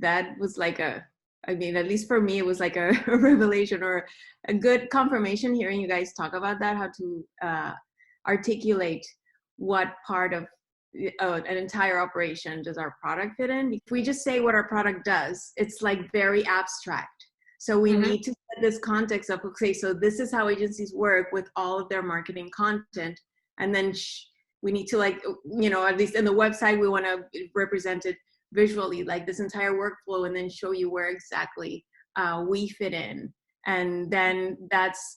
that was like I mean, at least for me, it was like a revelation or a good confirmation hearing you guys talk about that, how to articulate what part of an entire operation does our product fit in. If we just say what our product does, it's like very abstract. So we need to set this context of, okay, so this is how agencies work with all of their marketing content. And then we need to, like, you know, at least in the website, we want to represent it visually, like this entire workflow, and then show you where exactly we fit in. And then that's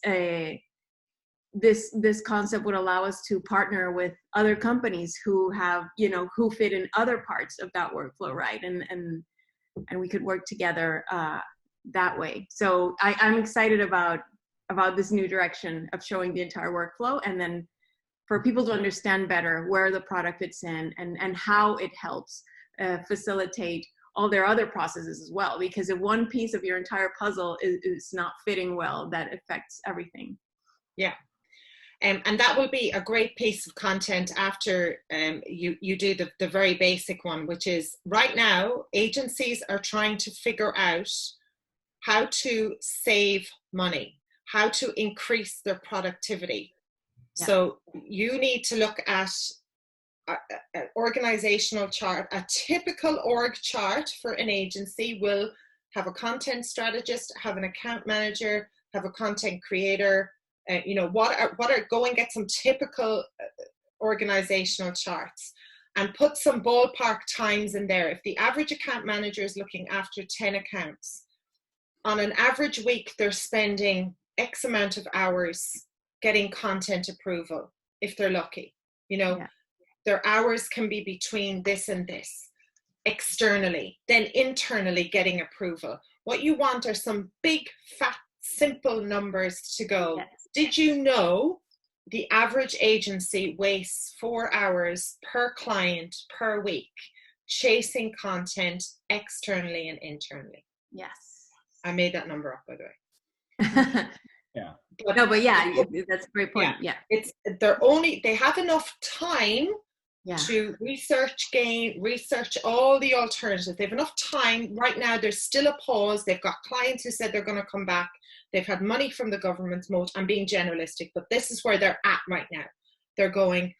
this concept would allow us to partner with other companies who have, you know, who fit in other parts of that workflow, right? And we could work together that way. So I'm excited about this new direction of showing the entire workflow, and then for people to understand better where the product fits in and how it helps facilitate all their other processes as well. Because if one piece of your entire puzzle is not fitting well, that affects everything. Yeah. And that will be a great piece of content after you do the very basic one, which is right now, agencies are trying to figure out how to save money, how to increase their productivity. Yeah. So you need to look at an organizational chart. A typical org chart for an agency will have a content strategist, have an account manager, have a content creator. You know, go and get some typical organizational charts and put some ballpark times in there. If the average account manager is looking after 10 accounts, on an average week, they're spending X amount of hours getting content approval, if they're lucky. You know, yeah. Their hours can be between this and this externally, then internally getting approval. What you want are some big, fat, simple numbers to go. Yes. Did you know the average agency wastes 4 hours per client per week chasing content externally and internally? Yes. I made that number up, by the way. Yeah. But yeah, that's a great point. Yeah. They have enough time to research all the alternatives. They have enough time. Right now, there's still a pause. They've got clients who said they're going to come back. They've had money from the government. I'm being generalistic, but this is where they're at right now. They're going,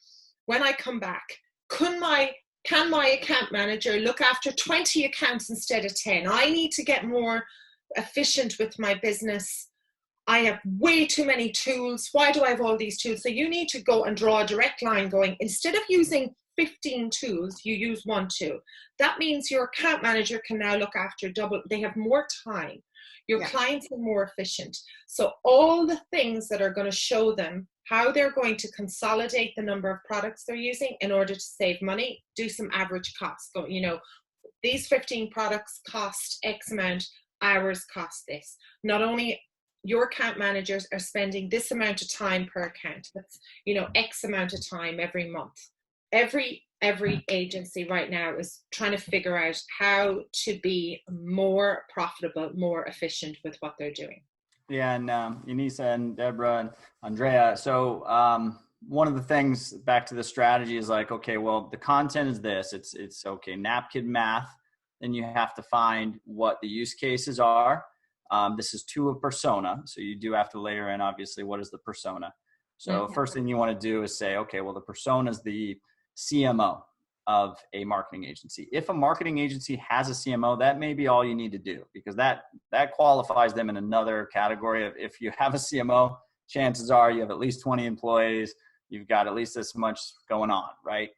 when I come back, can my account manager look after 20 accounts instead of 10? I need to get more efficient with my business. I have way too many tools. Why do I have all these tools? So you need to go and draw a direct line going, instead of using 15 tools, you use 1 tool. That means your account manager can now look after double. They have more time. Your clients are more efficient. So all the things that are going to show them how they're going to consolidate the number of products they're using in order to save money, do some average costs. Go, you know, these 15 products cost X amount, hours cost this. Not only your account managers are spending this amount of time per account. That's, you know, X amount of time every month. Every agency right now is trying to figure out how to be more profitable, more efficient with what they're doing. Yeah, and Yanisa and Deborah and Andrea. So one of the things back to the strategy is like, okay, well, the content is this. It's okay, napkin math. Then you have to find what the use cases are. This is to a persona. So you do have to layer in, obviously, what is the persona? So first thing you want to do is say, okay, well, the persona is the CMO of a marketing agency. If a marketing agency has a CMO, that may be all you need to do, because that qualifies them in another category of, if you have a CMO, chances are you have at least 20 employees, you've got at least this much going on, right?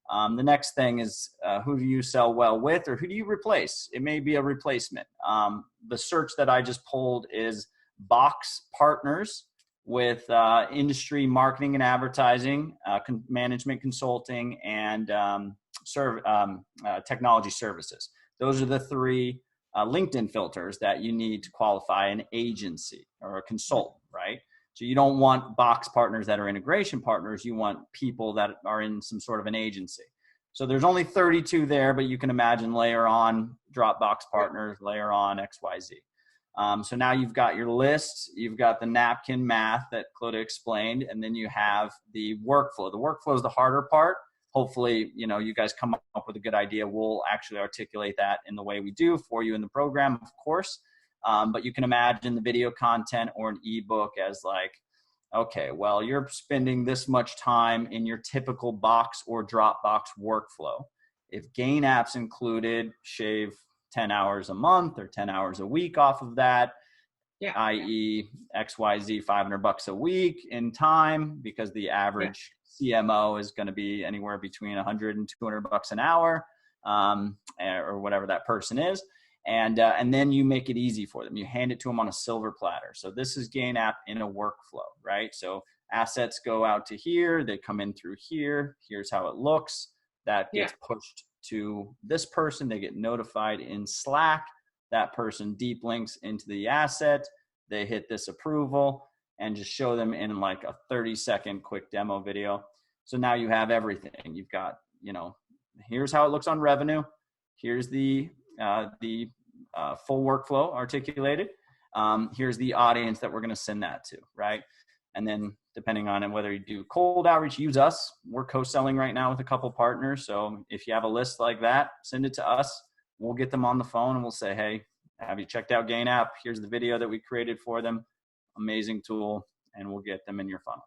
The next thing is who do you sell well with, or who do you replace? It may be a replacement. The search that I just pulled is box partners with industry marketing and advertising, management consulting, and technology services. Those are the 3 LinkedIn filters that you need to qualify an agency or a consultant, right? So you don't want box partners that are integration partners. You want people that are in some sort of an agency. So there's only 32 there, but you can imagine layer on Dropbox partners, layer on XYZ. So now you've got your list, you've got the napkin math that Claudia explained, and then you have the workflow. The workflow is the harder part. hopefully, you know, you guys come up with a good idea. We'll actually articulate that in the way we do for you in the program, of course. But you can imagine the video content or an ebook as like, okay, well, you're spending this much time in your typical box or Dropbox workflow. If Gainapp's included, shave 10 hours a month or 10 hours a week off of that, i.e. XYZ $500 a week in time, because the average CMO is going to be anywhere between 100 and 200 bucks an hour, or whatever that person is. And then you make it easy for them. You hand it to them on a silver platter. So this is Gainapp in a workflow, right? So assets go out to here, they come in through here. Here's how it looks. That gets pushed to this person. They get notified in Slack. That person deep links into the asset. They hit this approval and just show them in like a 30-second quick demo video. So now you have everything. You've got, you know, here's how it looks on revenue. Here's the full workflow articulated. Here's the audience that we're going to send that to, right? And then depending on whether you do cold outreach, use us. We're co-selling right now with a couple partners. So if you have a list like that, send it to us. We'll get them on the phone and we'll say, hey, have you checked out Gainapp? Here's the video that we created for them. Amazing tool. And we'll get them in your funnel.